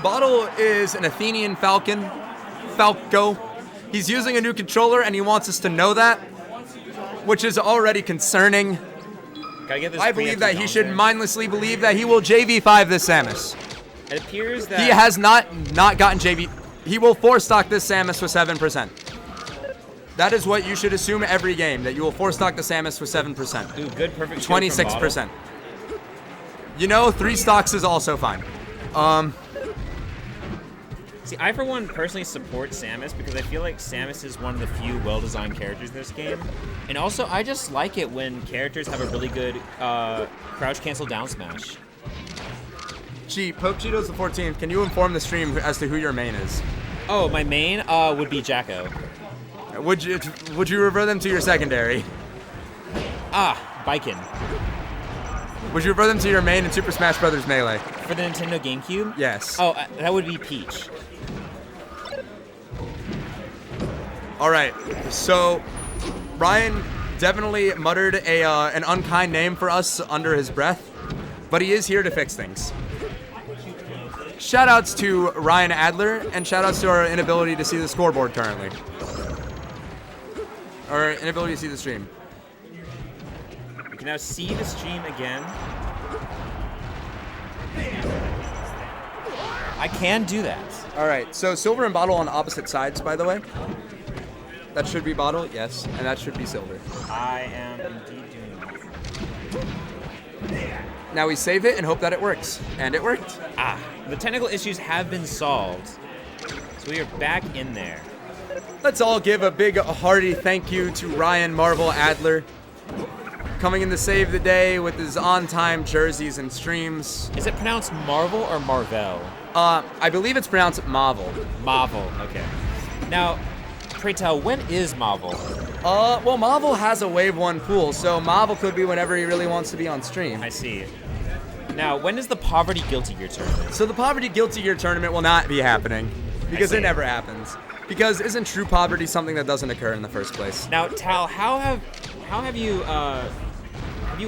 Bottle is an Athenian Falco. He's using a new controller, and he wants us to know that, which is already concerning. I believe that he should mindlessly believe that he will JV5 this Samus. It appears that he has not gotten JV. He will 4-stock this Samus with 7%. That is what you should assume every game, that you will 4-stock the Samus with 7%. Ooh, good, perfect. 26%. You know, 3 stocks is also fine. See, I for one personally support Samus because I feel like Samus is one of the few well-designed characters in this game. And also, I just like it when characters have a really good crouch cancel down smash. Gee, Pope Cheetos the 14th, can you inform the stream as to who your main is? Oh, my main would be Jacko. Would you refer them to your secondary? Biken. Would you refer them to your main in Super Smash Bros. Melee? For the Nintendo GameCube? Yes. Oh, that would be Peach. All right, so Ryan definitely muttered an unkind name for us under his breath, but he is here to fix things. Shoutouts to Ryan Adler, and shoutouts to our inability to see the scoreboard currently. Our inability to see the stream. You can now see the stream again. I can do that. All right, so Silver and Bottle on opposite sides, by the way. That should be Bottle, yes, and that should be Silver. I am indeed doing that. Now we save it and hope that it works. And it worked. The technical issues have been solved. So we are back in there. Let's all give a big hearty thank you to Ryan Marvel Adler, coming in to save the day with his on-time jerseys and streams. Is it pronounced Marvel or Marvel? I believe it's pronounced Marvel. Marvel, okay. Now, pray tell, when is Marvel? Well, Marvel has a Wave 1 pool, so Marvel could be whenever he really wants to be on stream. I see. Now, when is the Poverty Guilty Gear tournament? So the Poverty Guilty Gear tournament will not be happening, because it never happens. Because isn't true poverty something that doesn't occur in the first place? Now, Tal, how have you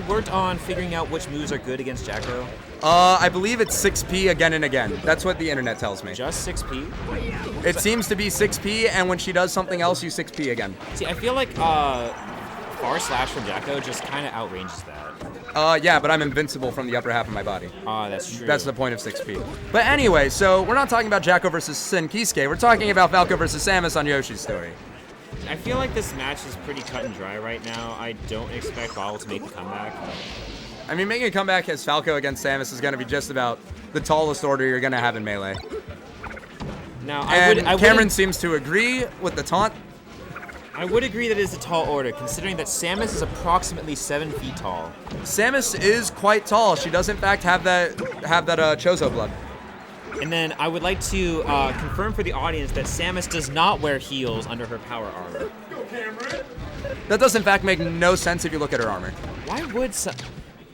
worked on figuring out which moves are good against Jacko? I believe it's 6P again and again. That's what the internet tells me. Just 6P? It seems to be 6P, and when she does something else, you 6P again. See, I feel like Far Slash from Jacko just kind of outranges that. Yeah, but I'm invincible from the upper half of my body. That's true. That's the point of 6P. But anyway, so we're not talking about Jacko versus Senkisuke. We're talking about Falco versus Samus on Yoshi's Story. I feel like this match is pretty cut and dry right now. I don't expect Bottle to make a comeback. I mean, making a comeback as Falco against Samus is going to be just about the tallest order you're going to have in Melee. Now, Cameron seems to agree with the taunt. I would agree that it is a tall order, considering that Samus is approximately 7 feet tall. Samus is quite tall. She does, in fact, have that Chozo blood. And then I would like to confirm for the audience that Samus does not wear heels under her power armor. That does, in fact, make no sense if you look at her armor. Why would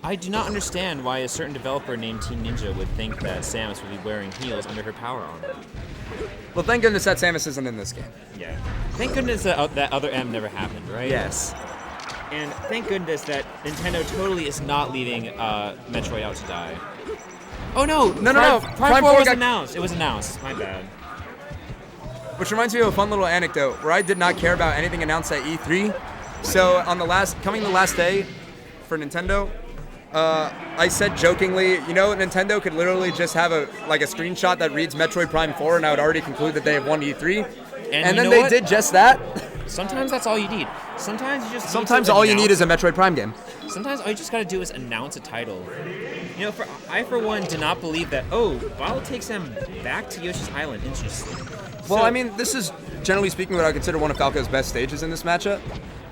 I do not understand why a certain developer named Team Ninja would think that Samus would be wearing heels under her power armor. Well, thank goodness that Samus isn't in this game. Yeah. Thank goodness that that other M never happened, right? Yes. And thank goodness that Nintendo totally is not leaving Metroid out to die. Oh no! No. Prime 4 was announced. It was announced. My bad. Which reminds me of a fun little anecdote where I did not care about anything announced at E3. So on the last day for Nintendo, I said jokingly, you know, Nintendo could literally just have a screenshot that reads Metroid Prime 4, and I would already conclude that they have won E3. And then they did just that. Sometimes that's all you need. Sometimes all you need is a Metroid Prime game. Sometimes all you just gotta do is announce a title. You know, I for one do not believe that. Oh, Bottle takes them back to Yoshi's Island. Interesting. Well, I mean, this is generally speaking what I consider one of Falco's best stages in this matchup.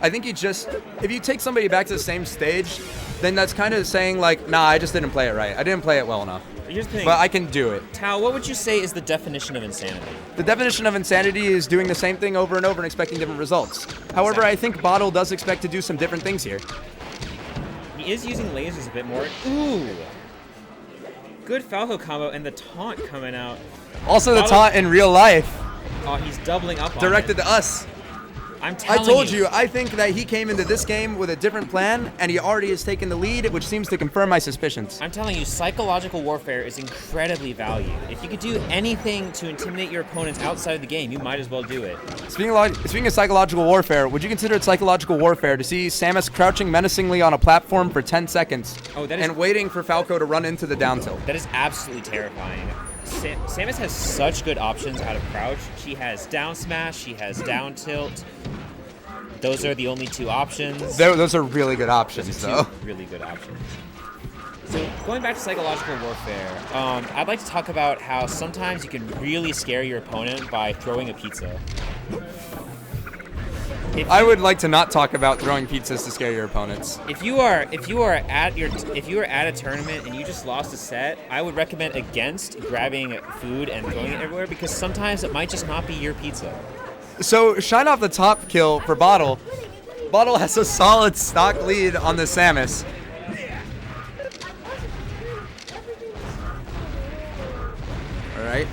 I think if you take somebody back to the same stage, then that's kind of saying like, nah, I just didn't play it right. I didn't play it well enough. Here's the thing. But I can do it. Tao, what would you say is the definition of insanity? The definition of insanity is doing the same thing over and over and expecting different results. However, I think Bottle does expect to do some different things here. He is using lasers a bit more. Ooh. Good Falco combo and the taunt coming out. Also the taunt in real life. Oh, he's doubling up on Directed to us. I'm I telling told you, I think that he came into this game with a different plan, and he already has taken the lead, which seems to confirm my suspicions. I'm telling you, psychological warfare is incredibly valued. If you could do anything to intimidate your opponents outside of the game, you might as well do it. Speaking of psychological warfare, would you consider it psychological warfare to see Samus crouching menacingly on a platform for 10 seconds and waiting for Falco to run into the down tilt? That is absolutely terrifying. Samus has such good options out of crouch. She has down smash, she has down tilt. Those are the only two options. Those are really good options, though. Really good options. So going back to psychological warfare, I'd like to talk about how sometimes you can really scare your opponent by throwing a pizza. I would like to not talk about throwing pizzas to scare your opponents. If you are at a tournament and you just lost a set, I would recommend against grabbing food and throwing it everywhere, because sometimes it might just not be your pizza. So shine off the top kill for Bottle. Bottle has a solid stock lead on the Samus. All right.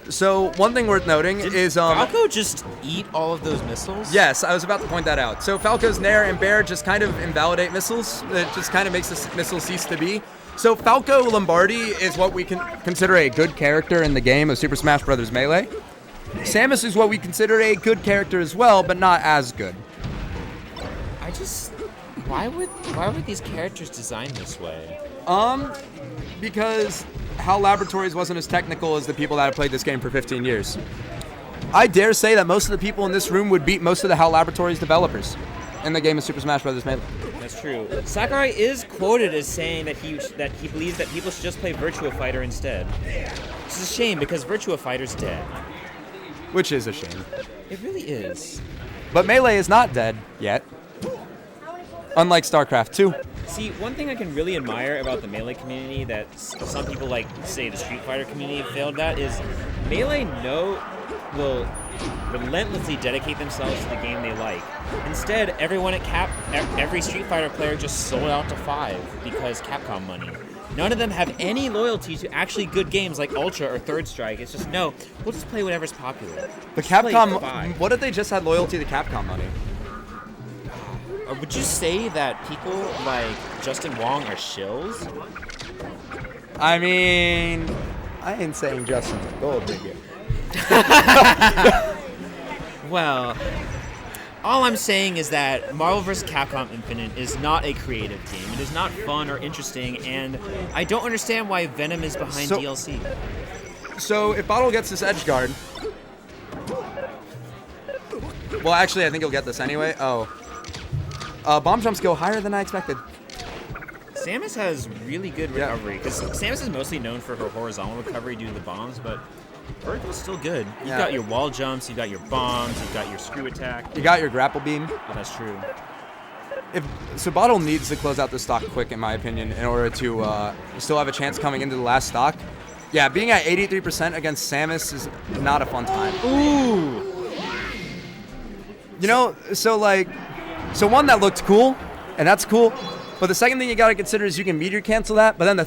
So one thing worth noting is Falco just eat all of those missiles? Yes, I was about to point that out. So Falco's Nair and Bear just kind of invalidate missiles. It just kind of makes the missile cease to be. So Falco Lombardi is what we can consider a good character in the game of Super Smash Bros. Melee. Samus is what we consider a good character as well, but not as good. Why would these characters design this way? Because HAL Laboratories wasn't as technical as the people that have played this game for 15 years. I dare say that most of the people in this room would beat most of the HAL Laboratories developers in the game of Super Smash Bros. Melee. That's true. Sakurai is quoted as saying that he believes that people should just play Virtua Fighter instead. It's a shame because Virtua Fighter's dead. Which is a shame. It really is. But Melee is not dead yet. Unlike StarCraft 2. See, one thing I can really admire about the Melee community that some people like, say, the Street Fighter community failed at is Melee will relentlessly dedicate themselves to the game they like. Instead, everyone at every Street Fighter player just sold out to 5 because Capcom money. None of them have any loyalty to actually good games like Ultra or Third Strike. It's just, no, we'll just play whatever's popular. But Capcom, what if they just had loyalty to Capcom money? Would you say that people like Justin Wong are shills? I mean, I ain't saying Justin's a gold digger. Well, all I'm saying is that Marvel vs. Capcom Infinite is not a creative game. It is not fun or interesting, and I don't understand why Venom is behind DLC. So if Bottle gets this edge guard... Well, actually, I think he'll get this anyway. Bomb jumps go higher than I expected. Samus has really good recovery, because Samus is mostly known for her horizontal recovery due to the bombs, but vertical's still good. You've got your wall jumps, you've got your bombs, you've got your screw attack. You got your grapple beam. Oh, that's true. So Bottle needs to close out the stock quick, in my opinion, in order to still have a chance coming into the last stock. Yeah, being at 83% against Samus is not a fun time. Ooh! You know, so one, that looked cool, and that's cool. But the second thing you gotta consider is you can meteor cancel that, but then the